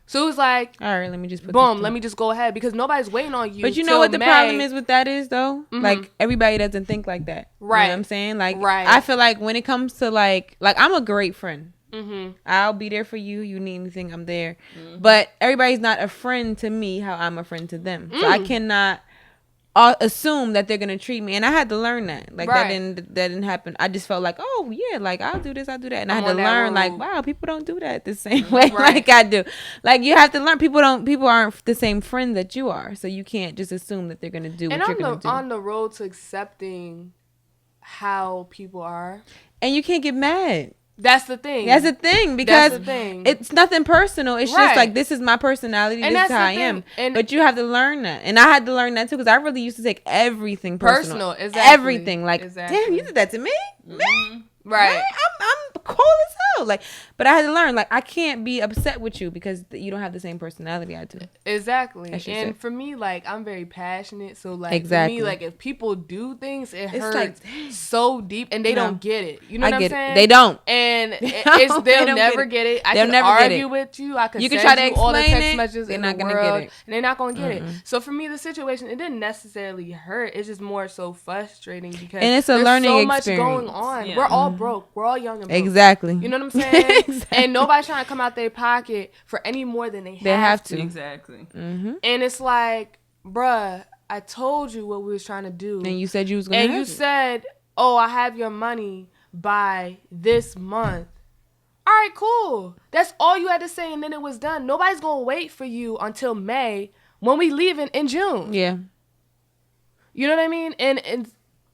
So it was like, all right, let me just put boom, let me just go ahead because nobody's waiting on you. But you know what the problem is with that is though? Mm-hmm. Like everybody doesn't think like that. Right. You know what I'm saying? Like right. I feel like when it comes to like I'm a great friend. Mm-hmm. I'll be there for you. You need anything, I'm there. Mm-hmm. But everybody's not a friend to me how I'm a friend to them. So I cannot assume that they're gonna treat me, and I had to learn that. Like that didn't happen. I just felt like, oh yeah, like I'll do this, I'll do that, and I had to learn like, wow, people don't do that the same way like I do. Like you have to learn. People aren't the same friend that you are, so you can't just assume that they're gonna do what you're gonna do. And I'm on the road to accepting how people are, and you can't get mad. That's the thing. Because it's nothing personal. It's just like, this is my personality. And this is how I am. But you have to learn that. And I had to learn that too because I really used to take everything personal. Exactly. Everything. Like, damn, you did that to me? Me? Right. Man, I'm cool as hell. Like, but I had to learn, like, I can't be upset with you because you don't have the same personality I do. Exactly. And for me, like, I'm very passionate. So, like, for me, like, if people do things, it hurts like, so deep and they don't get it. You know what I'm saying? They don't. And they'll never get it. I can argue with you. I can try to explain all the text messages they're not going to get it. And they're not going to get it. So, for me, the situation, it didn't necessarily hurt. It's just more so frustrating because and it's a learning so experience. much going on. Yeah. We're all broke. We're all young and broke. Exactly. You know what I'm saying? Exactly. And nobody's trying to come out their pocket for any more than they have to. Exactly. Mm-hmm. And it's like, bruh, I told you what we was trying to do. And you said you was going to And you said, oh, I have your money by this month. All right, cool. That's all you had to say, and then it was done. Nobody's going to wait for you until May when we leave in June. Yeah. You know what I mean? And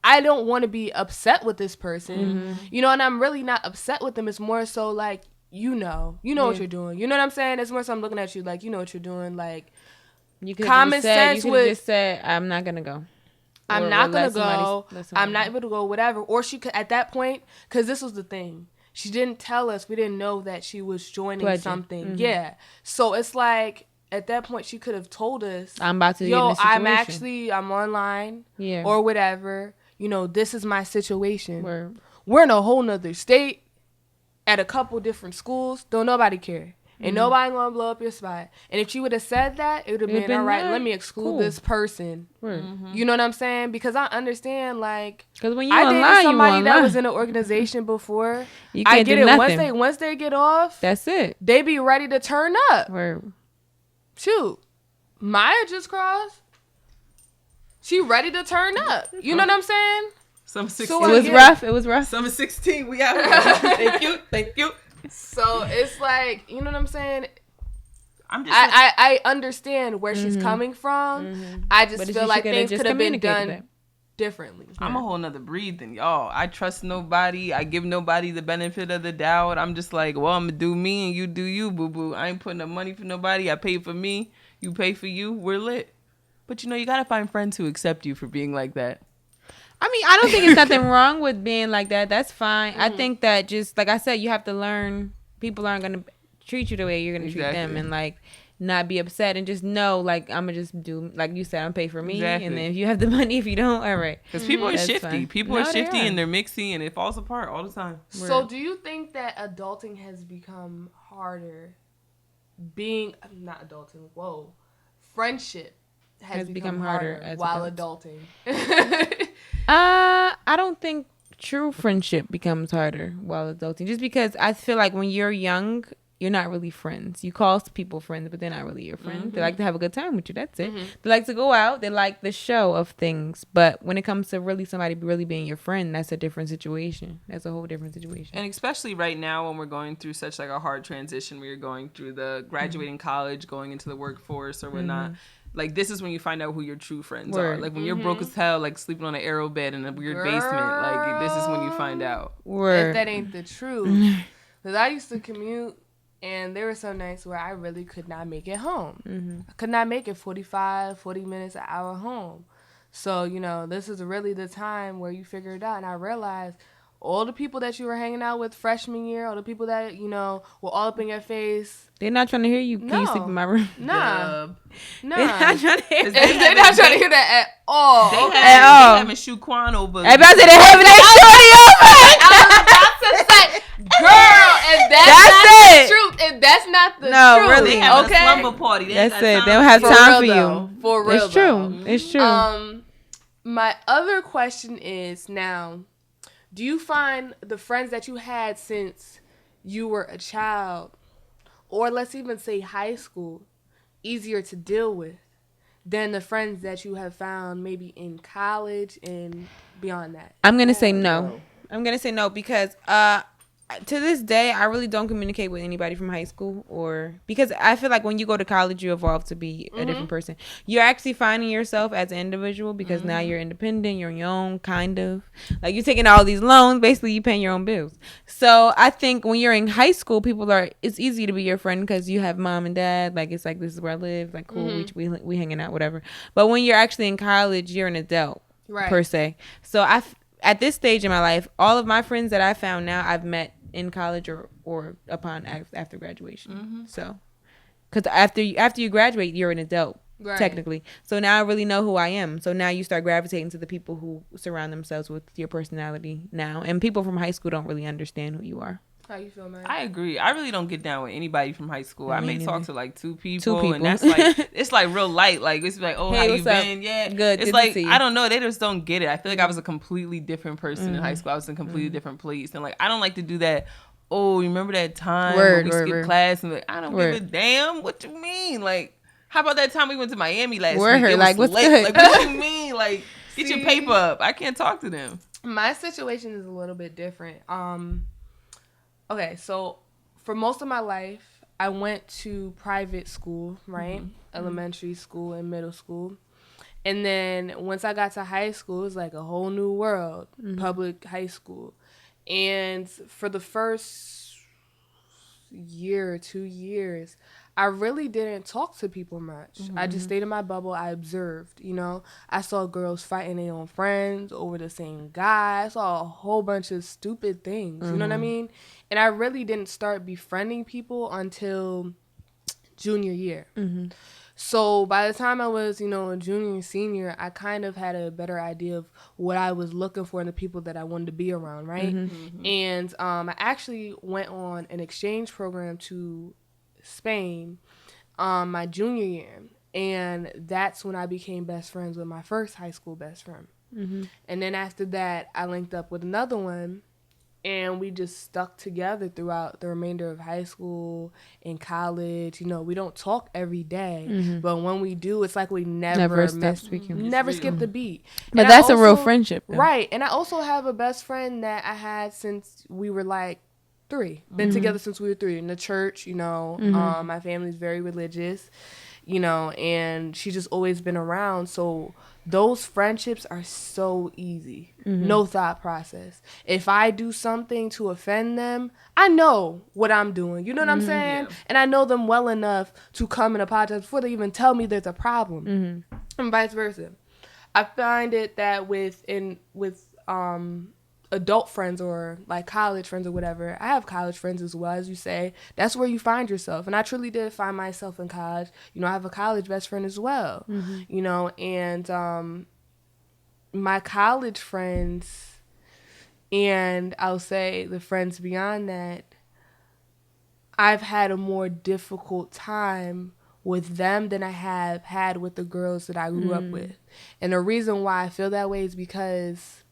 I don't want to be upset with this person, you know, and I'm really not upset with them. It's more so like, you know what you're doing. You know what I'm saying? It's more so I'm looking at you like, you know what you're doing. Like, you could common sense would just said, I'm not going to go. I'm not going to go. I'm not able to go, whatever. Or she could, at that point, because this was the thing. She didn't tell us. We didn't know that she was joining something. Mm-hmm. Yeah. So it's like, at that point, she could have told us, I'm about to get in this situation. I'm online. Yeah. Or whatever. You know, this is my situation. We're in a whole nother state at a couple different schools. Don't nobody care. Ain't nobody gonna blow up your spot. And if she would have said that, it would have been all right, let me exclude this person. You know what I'm saying? Because I understand, like, because when you I dated somebody that was in in an organization before. You can't I get do it. nothing. Once they get off, that's it. They be ready to turn up. Word. Shoot. Maya just crossed. She ready to turn up. You know what I'm saying? Summer 16. So it was rough. Summer 16. We out here. Thank you. So it's like, you know what I'm saying? I understand where she's coming from. I just feel like things could have been done differently. I'm a whole nother breed than y'all. I trust nobody. I give nobody the benefit of the doubt. I'm just like, well, I'm gonna do me and you do you, boo boo. I ain't putting up money for nobody. I pay for me. You pay for you. We're lit. But you know, you gotta find friends who accept you for being like that. I mean, I don't think it's nothing wrong with being like that. That's fine. I think that just like I said, you have to learn. People aren't gonna treat you the way you're gonna treat them, and like not be upset and just know, like, I'm gonna just do like you said, I'm pay for me, and then if you have the money, if you don't, all right. Because people are shifty. Fine. People are shifty and they're mixy and it falls apart all the time. So, do you think that adulting has become harder? Friendship has become harder while adulting. I don't think true friendship becomes harder while adulting, just because I feel like when you're young, you're not really friends. You call people friends, but they're not really your friend. They like to have a good time with you. That's it. They like to go out. They like the show of things. But when it comes to really somebody really being your friend, that's a different situation. That's a whole different situation. And especially right now when we're going through such like a hard transition, where you're going through the graduating college, going into the workforce or whatnot. Like, this is when you find out who your true friends are. Like, when you're broke as hell, like, sleeping on an arrow bed in a weird basement. Like, this is when you find out. If that ain't the truth. Because I used to commute, and there were some nights where I really could not make it home. I could not make it 40 minutes, an hour home. So, you know, this is really the time where you figure it out. And I realized all the people that you were hanging out with freshman year, all the people that, you know, were all up in your face. They're not trying to hear you. Can you sleep in my room? Nah. They're not trying to hear that. They're not trying to hear that at all. They having Shuquan over. Everybody said they're having that shorty over. I was about to say, girl, if that's not the truth, if That's not the No, truth. really. They have Okay. a slumber party. That's it. They don't have time for though. you. For real, It's true. though. It's true. My other question is now, do you find the friends that you had since you were a child, or let's even say high school, easier to deal with than the friends that you have found maybe in college and beyond that? I'm gonna say no. I'm gonna say no because to this day I really don't communicate with anybody from high school, or because I feel like when you go to college you evolve to be a different person. You're actually finding yourself as an individual because now you're independent, you're on your own, kind of like you're taking all these loans, basically you paying your own bills. So I think when you're in high school, it's easy to be your friend because you have mom and dad, like it's like this is where I live, like cool, we hanging out, whatever. But when you're actually in college, you're an adult, Right. per se. So at this stage in my life, all of my friends that I found now I've met in college or after graduation. So, because after you graduate, you're an adult, Right. technically. So now I really know who I am. So now you start gravitating to the people who surround themselves with your personality now. And people from high school don't really understand who you are. How you feel, man? I agree. I really don't get down with anybody from high school. I may talk to like two people, people. and that's like it's like real light. Like it's like, oh, Hey, how you what's up? been? Yeah, Good It's to like see you. I don't know. They just don't get it. I feel like I was a completely different person in high school. I was in a completely different place, and like I don't like to do that. Oh, you remember that time when we skipped class? And like I don't give a damn. What you mean? Like, how about that time we went to Miami last week? It was Like, what's late. good? Like, what you mean? Like, get your paper up. I can't talk to them. My situation is a little bit different. Okay, so for most of my life, I went to private school, right? Elementary school and middle school. And then once I got to high school, it was like a whole new world, public high school. And for the first year or 2 years, I really didn't talk to people much. I just stayed in my bubble. I observed, I saw girls fighting their own friends over the same guy. I saw a whole bunch of stupid things, you know what I mean? And I really didn't start befriending people until junior year. So by the time I was, a junior and senior, I kind of had a better idea of what I was looking for in the people that I wanted to be around, right? And I actually went on an exchange program to Spain my junior year, and that's when I became best friends with my first high school best friend. And then after that, I linked up with another one, and we just stuck together throughout the remainder of high school and college. We don't talk every day, but when we do, it's like we never stop speaking. never skip the beat. But And that's a real friendship, though. Right. And I also have a best friend that I had since we were like 3. Been together since we were 3 in the church, my family's very religious, and she's just always been around. So those friendships are so easy. No thought process. If I do something to offend them, I know what I'm doing. You know what I'm saying? Yeah. And I know them well enough to come and apologize before they even tell me there's a problem. And vice versa. I find it that with adult friends or like college friends or whatever, I have college friends as well, as you say. That's where you find yourself. And I truly did find myself in college. I have a college best friend as well, and my college friends, and I'll say the friends beyond that, I've had a more difficult time with them than I have had with the girls that I grew up with. And the reason why I feel that way is because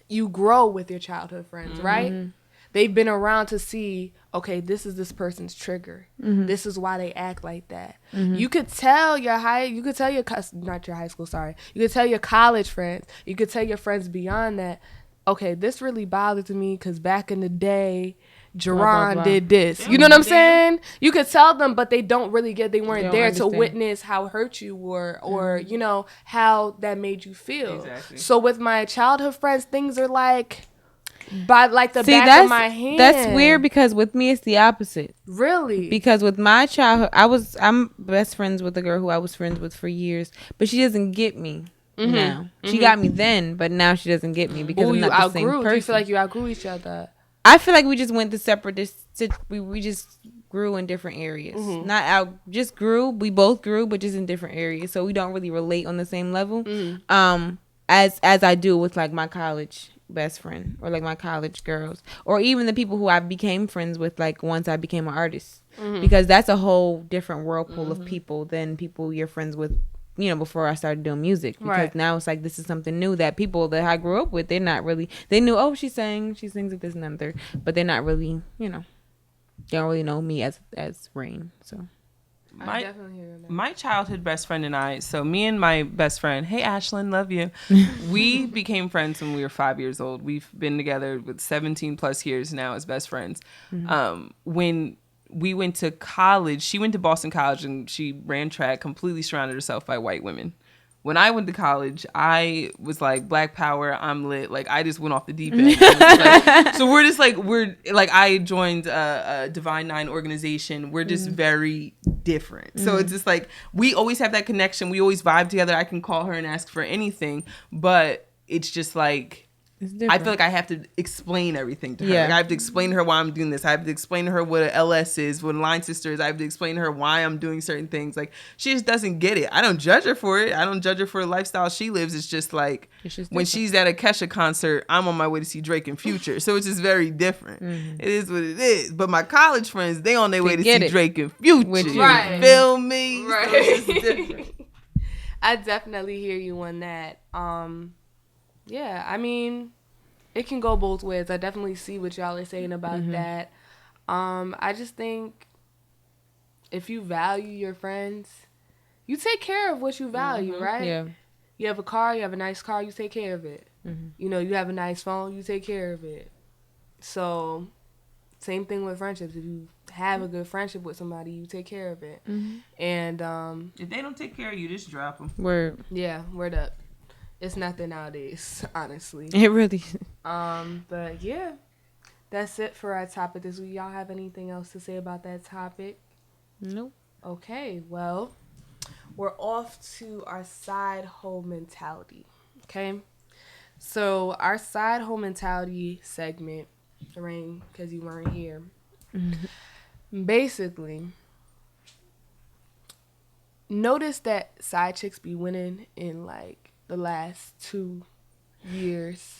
you grow with your childhood friends, right? They've been around to see, okay, this is this person's trigger. This is why they act like that. You could tell not your high school, sorry. You could tell your college friends. You could tell your friends beyond that, okay, this really bothered me because back in the day, Jerron did this. You know what I'm saying? You could tell them, but they don't really they weren't there to witness how hurt you were or, how that made you feel. Exactly. So with my childhood friends, things are like by like the back of my hand. That's weird because with me, it's the opposite. Really? Because with my childhood, I'm best friends with a girl who I was friends with for years, but she doesn't get me. Now. She got me then, but now she doesn't get me because I'm not the same person. Do you feel like you outgrew each other? I feel like we just went to separate. We just grew in different areas. Just grew. We both grew, but just in different areas. So we don't really relate on the same level. As I do with like my college best friend, or like my college girls, or even the people who I became friends with, like once I became an artist, because that's a whole different whirlpool of people than people you're friends with, you know, before I started doing music. Because now it's like, this is something new that people that I grew up with, they're not really, they knew, oh, she sings at this and another, but they're not really, you know, they don't really know me as Rain. So I definitely hear that. My childhood best friend and I, so me and my best friend, hey Ashlyn, love you. We became friends when we were 5 years old. We've been together with 17 plus years now as best friends. When we went to college, she went to Boston College and she ran track, completely surrounded herself by white women. When I went to college, I was like, Black Power, I'm lit. Like, I just went off the deep end. So we're just like, I joined a Divine Nine organization. We're just very different. So it's just like, we always have that connection. We always vibe together. I can call her and ask for anything. But it's just like, I feel like I have to explain everything to her. Like, I have to explain to her why I'm doing this. I have to explain to her what an LS is, what a line sister is. I have to explain to her why I'm doing certain things. Like, she just doesn't get it. I don't judge her for it. I don't judge her for the lifestyle she lives. It's just like, when she's at a Kesha concert, I'm on my way to see Drake and Future. So it's just very different. It is what it is. But my college friends, they on their way to see Drake and Future. Right. Feel me? Right. So it's just different. I definitely hear you on that. Yeah, I mean, it can go both ways. I definitely see what y'all are saying about that. I just think if you value your friends, you take care of what you value, right? Yeah. You have a car, you have a nice car, you take care of it. You know, you have a nice phone, you take care of it. So, same thing with friendships. If you have a good friendship with somebody, you take care of it. And If they don't take care of you, just drop them. Word. yeah, word up. It's nothing nowadays, honestly. It really. But yeah, that's it for our topic this week. Y'all have anything else to say about that topic? Nope. Okay, well, we're off to our side hoe mentality. Okay, so our side hoe mentality segment, Rain, because you weren't here. Basically, notice that side chicks be winning in like the last 2 years.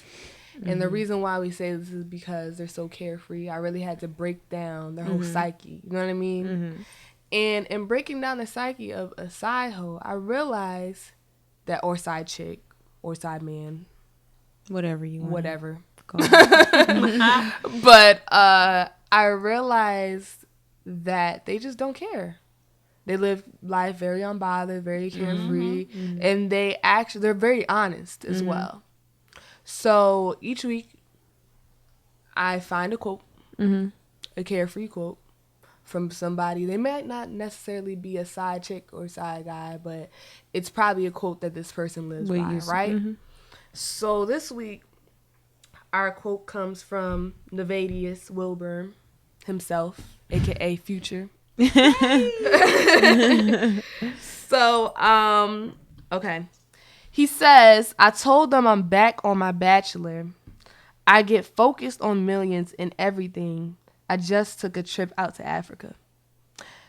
And the reason why we say this is because they're so carefree. I really had to break down their whole psyche. You know what I mean? And in breaking down the psyche of a side hoe, I realized that, or side chick, or side man, Whatever you want. whatever. Call it. But I realized that they just don't care. They live life very unbothered, very carefree, and they're very honest as well. So each week, I find a quote, a carefree quote from somebody. They might not necessarily be a side chick or side guy, but it's probably a quote that this person lives by, right? So this week, our quote comes from Nevadius Wilburn himself, aka Future. So, okay. He says, I told them I'm back on my Bachelor. I get focused on millions and everything. I just took a trip out to Africa.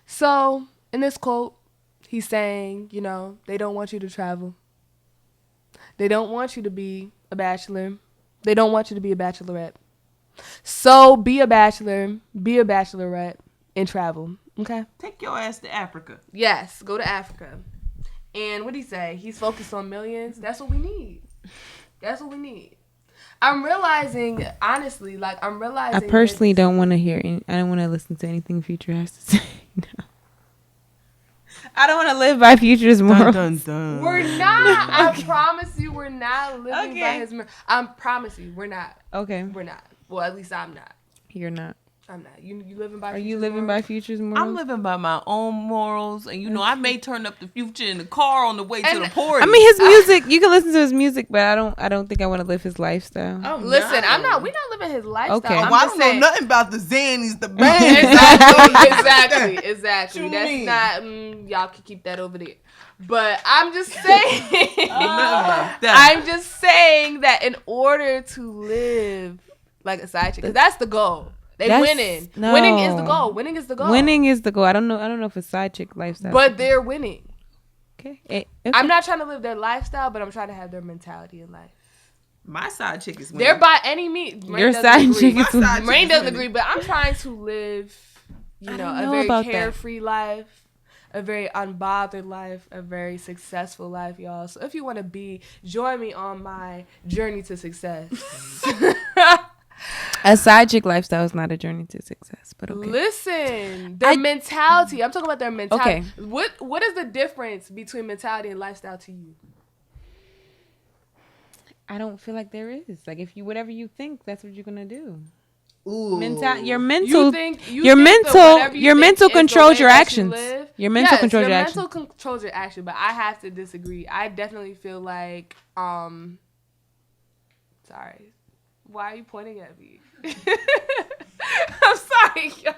So, in this quote, he's saying, you know, they don't want you to travel. They don't want you to be a bachelor. They don't want you to be a bachelorette. So, be a bachelor, be a bachelorette, and travel. Okay? Take your ass to Africa. Yes, go to Africa. And what did he say? He's focused on millions. That's what we need. That's what we need. I'm realizing, honestly, I personally don't want to hear I don't want to listen to anything Future has to say. No. I don't want to live by Future's morals. Dun, dun, dun. We're not. I promise you, we're not living by his morals. I promise you, we're not. Okay. We're not. Well, at least I'm not. You're not. I'm not. You living by Are Future's you living morals? by Future's morals? I'm living by my own morals, and you know I may turn up the Future in the car on the way to the party. I mean, his music. You can listen to his music, but I don't think I want to live his lifestyle. Oh, listen, we're not living his lifestyle. Okay. I'm I just don't know saying, nothing about the Xannies, the band. exactly. What you That's mean? not. Y'all can keep that over there. But I'm just saying. That. I'm just saying that in order to live like a side chick, 'cause that's the goal. Winning. No. Winning is the goal. Winning is the goal. Winning is the goal. I don't know if it's side chick lifestyle. But they're winning. okay. I'm not trying to live their lifestyle, but I'm trying to have their mentality in life. My side chick is winning. They're by any means. Your side chick is winning. Rain doesn't agree, but I'm trying to live, a very carefree life, a very unbothered life, a very successful life, y'all. So if you want to join me on my journey to success. A side chick lifestyle is not a journey to success, but okay. Listen, their mentality. I'm talking about their mentality. Okay. What is the difference between mentality and lifestyle to you? I don't feel like there is. Like if you whatever you think, that's what you're gonna do. Ooh. Your mental Your mental controls your actions. Your mental controls your actions. Your mental controls your action, but I have to disagree. I definitely feel like sorry. Why are you pointing at me? I'm sorry, yo.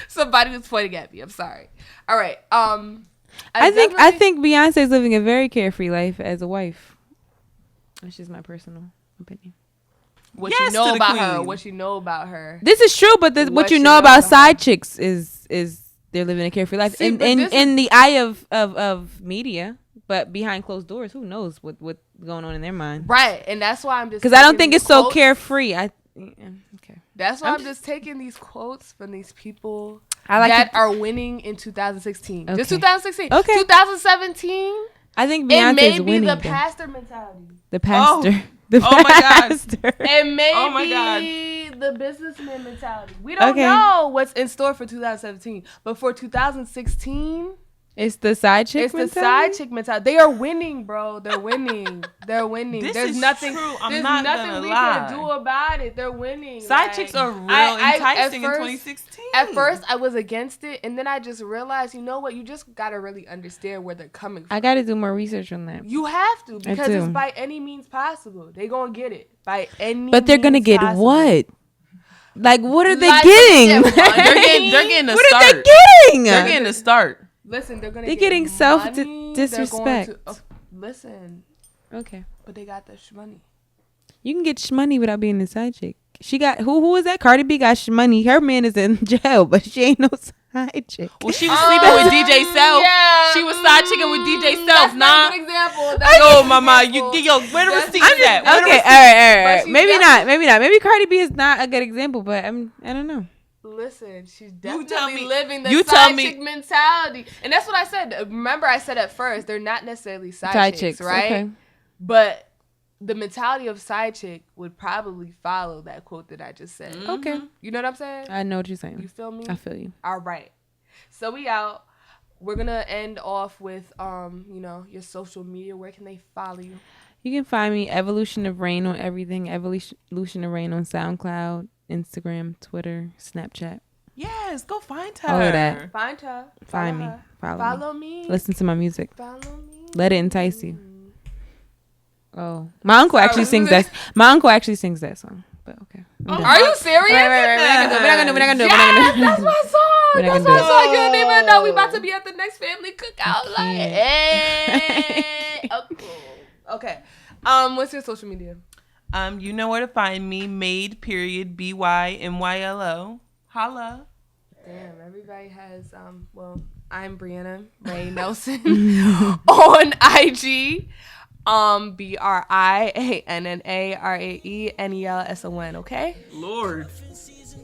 Somebody was pointing at me. I'm sorry. All right. I think Beyonce's living a very carefree life as a wife. That's just my personal opinion. What you know about her. This is true, but what you know about side chicks is they're living a carefree life in the eye of media. But behind closed doors, who knows what's going on in their mind? Right, and that's why I'm just because I don't think it's so carefree. Okay. That's why I'm just taking these quotes from these people that are winning in 2016. Okay. Just 2016. Okay. 2017. I think Beyonce's winning. It may be the pastor mentality. The pastor. My God. It may be the businessman mentality. We don't know what's in store for 2017, but for 2016. It's the side chick mentality? It's the side chick mentality. They are winning, bro. They're winning. There's nothing true. I'm not gonna lie. Can do about it. They're winning. Side chicks are real enticing in 2016. At first, I was against it, and then I just realized, you know what? You just gotta really understand where they're coming from. I gotta do more research on that. You have to, because it's by any means possible. They gonna get it by any. But they're gonna get possible. What? Like, what are they getting? They're getting a start. What are they getting? They're getting a start. Listen, they're getting self disrespect. Listen. Okay. But they got the shmoney. You can get shmoney without being a side chick. She got who is that? Cardi B got shmoney. Her man is in jail, but she ain't no side chick. Well, she was sleeping with DJ Self. Yeah. She was side chicking with DJ Self. That's not a good example. Yo, mama, where the receipts at? Okay, all right. Maybe not. Maybe Cardi B is not a good example, but I don't know. Listen, she's definitely living the side chick mentality. And that's what I said. Remember, I said at first, they're not necessarily side chicks, right? Okay. But the mentality of side chick would probably follow that quote that I just said. Mm-hmm. Okay. You know what I'm saying? I know what you're saying. You feel me? I feel you. All right. So we out. We're going to end off with, your social media. Where can they follow you? You can find me Evolution of Rain on everything. Evolution of Rain on SoundCloud, Instagram, Twitter, Snapchat. Yes, go find her. All of that. Find her. Find me. Follow me. Listen to my music. Follow me. Let it entice you. Oh, my uncle actually sings that. My uncle actually sings that song. But okay. Are you serious? We're not gonna do it. That's my song. That's my song. You don't even know we about to be at the next family cookout. Like, hey. Okay. What's your social media? You know where to find me. Made BYMYLO. Holla. Damn, everybody has I'm Brianna Ray Nelson on IG. BRIANNARAENELSON, okay? Lord.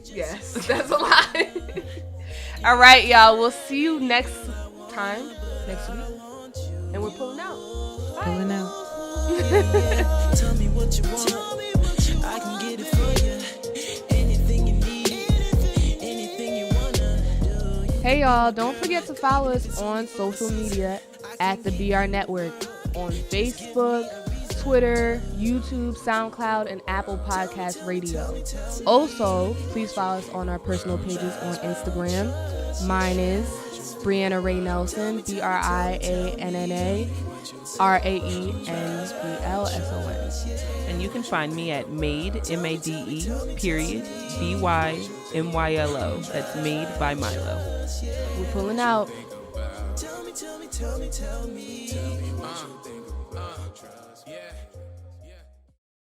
Yes, that's a lot. All right, y'all. We'll see you next week. And we're pulling out. Bye. Pulling out. Tell me what you want. I can get it for you. Anything you need. Anything you wanna do. Hey, y'all. Don't forget to follow us on social media at the BR Network on Facebook, Twitter, YouTube, SoundCloud, and Apple Podcast Radio. Also, please follow us on our personal pages on Instagram. Mine is Brianna Ray Nelson, BRIANNARAENELSON. And you can find me at Made, MADE, BYMYLO. That's Made by Milo. We're pulling out. Tell me what you want. Yeah.